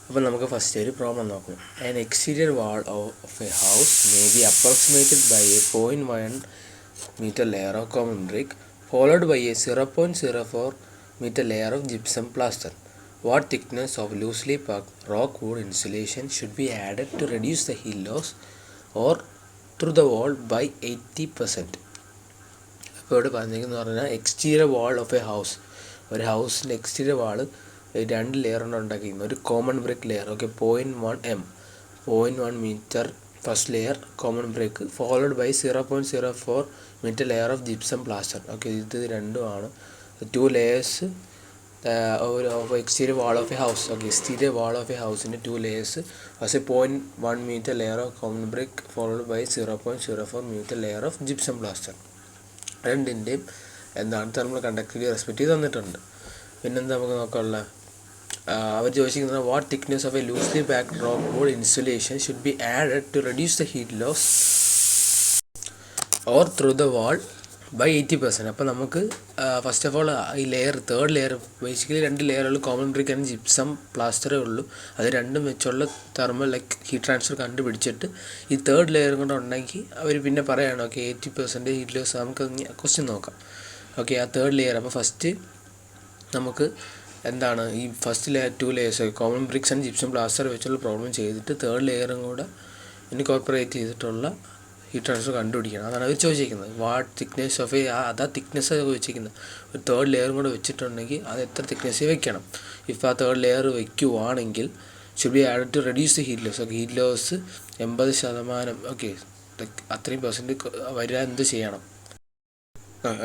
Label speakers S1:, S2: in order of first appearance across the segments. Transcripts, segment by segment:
S1: അപ്പോൾ നമുക്ക് ഫസ്റ്റ് ഒരു പ്രോബ്ലം നോക്കാം. An exterior wall of a house may be approximated by a 0.1 meter layer of common brick followed by a 0.04 meter layer of gypsum plaster. What thickness of loosely packed rock wood insulation should be added to reduce the heat loss or through the wall by 80%? അപ്പോൾ ഇവിടെ പറഞ്ഞിരിക്കുന്നത് പറഞ്ഞാൽ exterior wall of a house, ഒരു ഹൗസിൻ്റെ exterior wall രണ്ട് layer കൊണ്ട് ഉണ്ടാക്കിയിരിക്കുന്നത്. ഒരു common brick layer, okay, 0.1 metre first layer common brick followed by 0.04 metre layer of gypsum plaster. Okay, ഇത് രണ്ടുമാണ് 2 layers of exterior wall of a house. Okay, exterior wall of a ഹൗസിൻ്റെ 2 layers. First 0.1 metre layer of common brick followed by 0.04 metre layer of gypsum plaster. രണ്ടിൻ്റെയും എന്താണ് thermal conductivity respective തന്നിട്ടുണ്ട്. പിന്നെന്താ നമുക്ക് നോക്കാനുള്ള അവർ ചോദിച്ചിരിക്കുന്നത് what thickness of a loosely packed rock wood insulation should be added to reduce the heat loss or through the wall by 80%. അപ്പോൾ നമുക്ക് ഫസ്റ്റ് ഓഫ് ഓൾ ഈ ലെയർ, തേർഡ് ലെയർ, ബേസിക്കലി 2 ലെയറുകൾ കോമൺ ബ്രിക്ക് ആൻഡ് ജിപ്സം പ്ലാസ്റ്ററേ ഉള്ളൂ. അത് രണ്ടും വെച്ചുള്ള thermal heat transfer കണ്ടുപിടിച്ചിട്ട് ഈ തേർഡ് ലെയർ കൊണ്ട് ഉണ്ടെങ്കിൽ അവർ പിന്നെ പറയുകയാണ് ഓക്കെ 80% ഹീറ്റ് ലോസ്. നമുക്ക് ക്വസ്റ്റ്യൻ നോക്കാം. ഓക്കെ, ആ തേർഡ് ലെയർ, അപ്പോൾ ഫസ്റ്റ് നമുക്ക് എന്താണ് ഈ first layer 2 layers common BRICS and gypsum plaster വെച്ചുള്ള പ്രോബ്ലം ചെയ്തിട്ട് തേർഡ് ലെയറും കൂടെ ഇൻകോർപ്പറേറ്റ് ചെയ്തിട്ടുള്ള ഹീറ്റ് ട്രാൻസ്ഫർ കണ്ടുപിടിക്കണം. അതാണ് അവർ ചോദിച്ചിരിക്കുന്നത്. വാട്ട് തിക്നെസ് ഓഫ് എ, അതാ തിക്നെസ് ചോദിച്ചിരിക്കുന്നത്. ഒരു തേർഡ് ലെയറും കൂടെ വെച്ചിട്ടുണ്ടെങ്കിൽ അത് എത്ര തിക്നെസ് വെക്കണം. ഇഫ് ആ തേർഡ് ലെയർ വയ്ക്കുവാണെങ്കിൽ should be added to reduce the heat loss. Okay, heat loss 80%, okay, അത്രയും പെർസെൻറ്റ് വരാൻ എന്ത് ചെയ്യണം.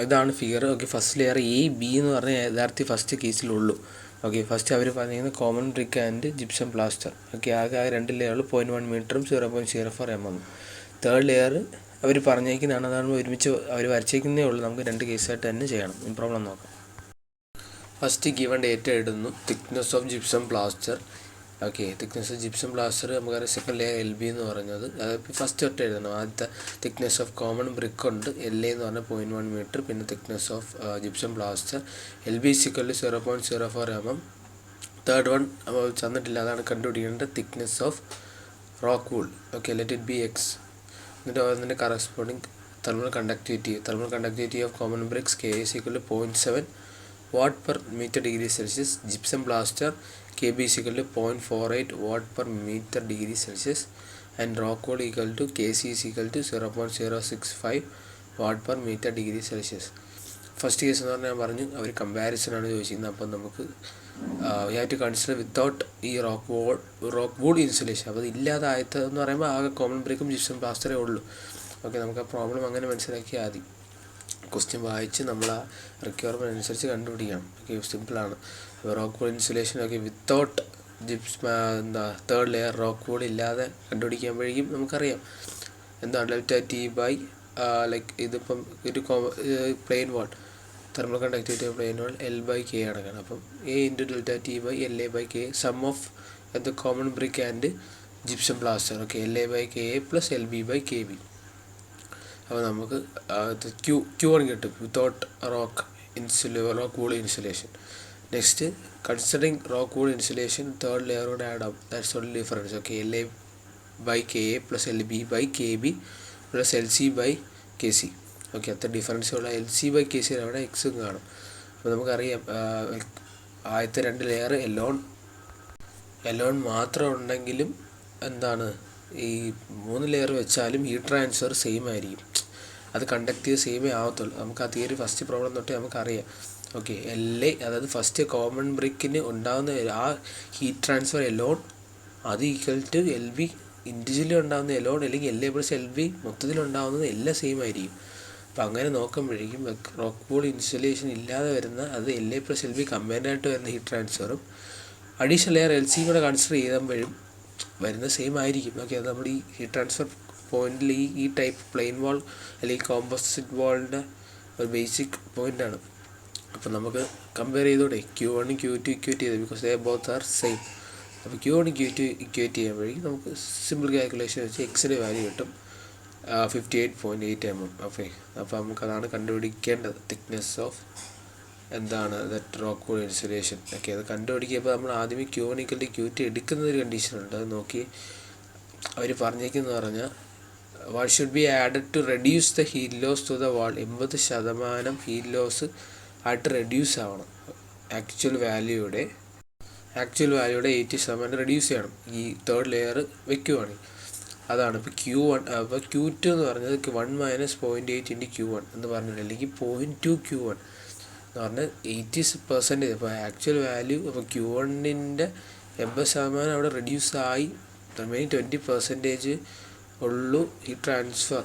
S1: ഇതാണ് figure. Okay, first layer A B എന്ന് പറഞ്ഞാൽ യഥാർത്ഥത്തിൽ ഫസ്റ്റ് കേസിലുള്ളൂ. ഓക്കെ, ഫസ്റ്റ് അവർ പറഞ്ഞിരിക്കുന്നത് common brick and gypsum plaster. Okay, ആകെ 2 ലെയറുകൾ 0.1 മീറ്ററും 0.04 mm. തേർഡ് ലെയർ അവർ പറഞ്ഞേക്കുന്നതാണ്, അതാണ് ഒരുമിച്ച് അവർ വരച്ചേക്കുന്നേ ഉള്ളൂ. നമുക്ക് 2 കേസായിട്ട് തന്നെ ചെയ്യണം. ഈ പ്രോബ്ലം നോക്കാം. ഫസ്റ്റ് ഗിവൺ ഡേറ്റ ഇടുന്നു, thickness of gypsum plaster. Okay, thickness of gypsum plaster നമുക്കറിയാം സെക്കൻഡ് ലെയർ LB എന്ന് പറയുന്നത്. അതായത് ഫസ്റ്റ് തൊട്ട് എഴുതണം. ആദ്യത്തെ തിക്നെസ് ഓഫ് കോമൺ ബ്രിക്ക് ഉണ്ട്, LA എന്ന് പറഞ്ഞാൽ 0.1 മീറ്റർ. പിന്നെ thickness of gypsum plaster LB = 0.04 mm. Third one തന്നിട്ടില്ല, അതാണ് കണ്ടുപിടിക്കേണ്ടത് thickness of rock wool. Okay, let it be X. എന്നിട്ട് അതിൻ്റെ corresponding thermal conductivity of common bricks K = 0.7 watt per meter degree Celsius. Gypsum plaster KB = 0.48 watt per meter degree Celsius. And rock wool KC = 0.065 watt per meter degree Celsius. First case എന്ന് പറഞ്ഞാൽ ഞാൻ പറഞ്ഞു അവർ കമ്പാരിസനാണ് ചോദിച്ചിരുന്നത്. അപ്പം നമുക്ക് you have to consider without ഈ റോക്ക് വൂൾ ഇൻസുലേഷൻ. അപ്പോൾ ഇല്ലാതായതെന്ന് പറയുമ്പോൾ ആകെ കോമൺ ബ്രിക്കും ജിപ്സം പ്ലാസ്റ്ററേ ഉള്ളൂ. ഓക്കെ, നമുക്ക് ആ പ്രോബ്ലം അങ്ങനെ മനസ്സിലാക്കിയാൽ മതി. ക്വസ്റ്റ്യൻ വായിച്ച് നമ്മൾ ആ റിക്വയർമെൻറ്റ് അനുസരിച്ച് കണ്ടുപിടിക്കണം. ഓക്കെ, സിമ്പിളാണ്. Rock wool insulation, okay, without third layer rock wool ഇല്ലാതെ കണ്ടുപിടിക്കുമ്പോഴേക്കും നമുക്കറിയാം എന്താണ് ∆T ബൈ ഇതിപ്പം ഒരു plain wall, thermal conductivity of plain wall L/K അടക്കണം. അപ്പം A × ∆T by LA/K sum of the common brick and gypsum plaster. Okay, LA/KA + LB/KB. അപ്പോൾ നമുക്ക് Q1 കിട്ടും without rock wool insulation. Next considering rock wool insulation third layer add ആവും. That's only difference. Okay, LA/KA + LB/KB + LC/KC. Okay, അത്ര difference ഉള്ള LC/KC അവിടെ എക്സും കാണും. അപ്പോൾ നമുക്കറിയാം ആദ്യത്തെ 2 ലെയർ എലോൺ മാത്രം ഉണ്ടെങ്കിലും എന്താണ് ഈ 3 ലെയർ വെച്ചാലും ഹീറ്റ് ട്രാൻസ്ഫർ സെയിം ആയിരിക്കും. അത് കണ്ടക്ട് ചെയ്ത് സെയിമേ ആവത്തുള്ളൂ. നമുക്ക് ആ തിയറി ഫസ്റ്റ് പ്രോബ്ലം തൊട്ട് നമുക്കറിയാം. ഓക്കെ, LA അതായത് ഫസ്റ്റ് കോമൺ ബ്രിക്കിന് ഉണ്ടാകുന്ന ആ ഹീറ്റ് ട്രാൻസ്ഫർ എലോൺ അത് = LB ഇൻഡിവിജ്വലി ഉണ്ടാകുന്ന എലോൺ അല്ലെങ്കിൽ LA + LB മൊത്തത്തിലുണ്ടാകുന്നത് എല്ലാം സെയിം ആയിരിക്കും. അപ്പോൾ അങ്ങനെ നോക്കുമ്പോഴേക്കും റോക്ക് വൂൾ ഇൻസുലേഷൻ ഇല്ലാതെ വരുന്ന അത് LA + LB കമ്പൈൻഡ് ആയിട്ട് വരുന്ന ഹീറ്റ് ട്രാൻസ്ഫറും അഡീഷണൽ ലെയർ LC കൂടെ കൺസിഡർ ചെയ്യുമ്പോഴും വരുന്ന സെയിം ആയിരിക്കും. ഓക്കെ, അത് നമ്മൾ ഈ ഹീറ്റ് ട്രാൻസ്ഫർ പോയിന്റിൽ ഈ ടൈപ്പ് പ്ലെയിൻ വാൾ അല്ലെങ്കിൽ കോമ്പോസിറ്റ് വാളിൻ്റെ ഒരു ബേസിക് പോയിൻ്റാണ്. അപ്പോൾ നമുക്ക് കമ്പയർ ചെയ്തോടെ Q1 Q2 ഇക്വേറ്റ് ചെയ്ത് because they both are same. അപ്പോൾ Q1 Q2 ഇക്വേറ്റ് ചെയ്യുമ്പോഴേക്കും നമുക്ക് സിമ്പിൾ കാൽക്കുലേഷൻ വെച്ച് എക്സിൻ്റെ വാല്യൂ കിട്ടും 58.8 mm. ഓക്കെ, അപ്പോൾ നമുക്കതാണ് കണ്ടുപിടിക്കേണ്ടത് തിക്നെസ് ഓഫ് എന്താണ് that rock wool insulation. Okay, അത് കണ്ടുപിടിക്കുമ്പോൾ നമ്മൾ ആദ്യമേ Q1 = Q2 എടുക്കുന്നൊരു കണ്ടീഷനുണ്ട്. അത് നോക്കി അവർ പറഞ്ഞേക്കെന്ന് പറഞ്ഞാൽ what should be added to reduce the heat loss to the wall. 80% heat loss ആയിട്ട് റെഡ്യൂസ് ആവണം. ആക്ച്വൽ വാല്യൂയുടെ 80% റെഡ്യൂസ് ചെയ്യണം ഈ തേർഡ് ലെയർ വെക്കുവാണെങ്കിൽ. അതാണ് ഇപ്പോൾ Q1. അപ്പോൾ Q2 എന്ന് പറഞ്ഞത് 1 - 0.8 × Q1 എന്ന് പറഞ്ഞിട്ടുണ്ട്, അല്ലെങ്കിൽ 0.2 Q1 എന്ന് പറഞ്ഞാൽ 80%. അപ്പോൾ ആക്ച്വൽ വാല്യൂ അപ്പോൾ Q1-ൻ്റെ 80% അവിടെ റെഡ്യൂസ് ആയി, റിമൈനിങ് 20% ഉള്ളൂ ഈ transfer.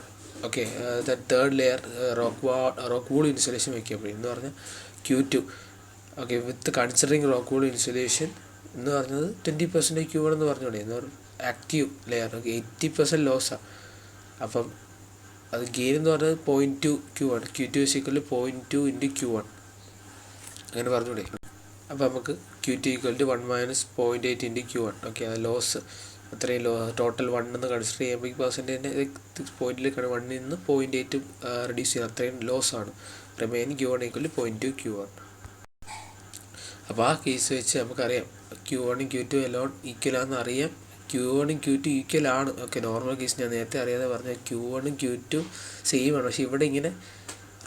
S1: Okay, third layer rock wool insulation വയ്ക്കുമ്പോൾ എന്ന് പറഞ്ഞാൽ Q2. Okay, with considering rock wool insulation എന്ന് പറഞ്ഞത് 20% Q1 എന്ന് പറഞ്ഞോളൂ. എന്ന് പറഞ്ഞാൽ ആക്റ്റീവ് ലെയർ 80% ലോസാണ്. അപ്പം അത് ഗെയിൻ എന്ന് പറഞ്ഞത് 0.2 Q1. Q2 = 0.2 × Q1 അങ്ങനെ പറഞ്ഞൂടെ. അപ്പോൾ നമുക്ക് Q2 = 1 - 0.8 × Q1. ഓക്കെ, അത് ലോസ് അത്രയും ടോട്ടൽ 1 എന്ന് കൺസിഡർ ചെയ്യുമ്പോൾ ഈ പെർസെൻറ്റേജിൻ്റെ പോയിന്റിൽ 1 നിന്ന് 0.8 റെഡ്യൂസ് ചെയ്യുന്നത് അത്രയും ലോസാണ്. Remaining Q1 = 0.2 Q1. അപ്പോൾ ആ കേസ് വെച്ച് നമുക്കറിയാം Q1 ഉം Q2 എല്ലാം ഈക്വലാണെന്ന് അറിയാം. Q1 ഉം Q2 ഈക്വലാണ്. ഓക്കെ, നോർമൽ കേസ് ഞാൻ നേരത്തെ അറിയാതെ പറഞ്ഞാൽ Q1 ഉം Q2 സെയിം ആണ്. പക്ഷേ ഇവിടെ ഇങ്ങനെ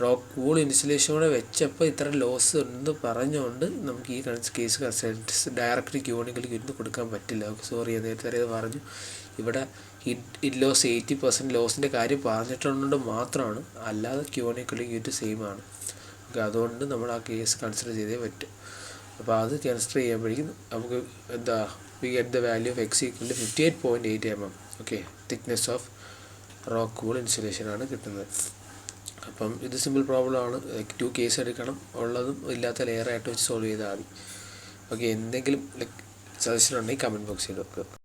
S1: റോക്ക് വൂൾ ഇൻസുലേഷൻ കൂടെ വെച്ചപ്പോൾ ഇത്ര ലോസ് ഉണ്ടെന്ന് പറഞ്ഞുകൊണ്ട് നമുക്ക് ഈ case consultants direct Q1 = Q2 കൊടുക്കാൻ പറ്റില്ല. ഓക്കെ, സോറി, നേരത്തെ അറിയാതെ പറഞ്ഞു. ഇവിടെ ഹീറ്റ് ലോസ് 80% ലോസിൻ്റെ കാര്യം പറഞ്ഞിട്ടുള്ളത് മാത്രമാണ്, അല്ലാതെ Q1 = Q2 സെയിം ആണ്. ഓക്കെ, അതുകൊണ്ട് നമ്മൾ ആ കേസ് കൺസിഡർ ചെയ്തേ പറ്റും. അപ്പോൾ അത് കൺസിഡർ ചെയ്യുമ്പോഴേക്കും നമുക്ക് we get the value of X = 58.8 mm. Okay, thickness of rock wool insulation ആണ് കിട്ടുന്നത്. അപ്പം ഇത് സിമ്പിൾ പ്രോബ്ലം ആണ്. 2 കേസ് എടുക്കണം, ഉള്ളതും ഇല്ലാത്ത ലെയറായിട്ട് വെച്ച് സോൾവ് ചെയ്താൽ മതി. ഓക്കെ, എന്തെങ്കിലും സജഷൻ ഉണ്ടെങ്കിൽ കമൻറ്റ് ബോക്സിൽ വെക്കുക.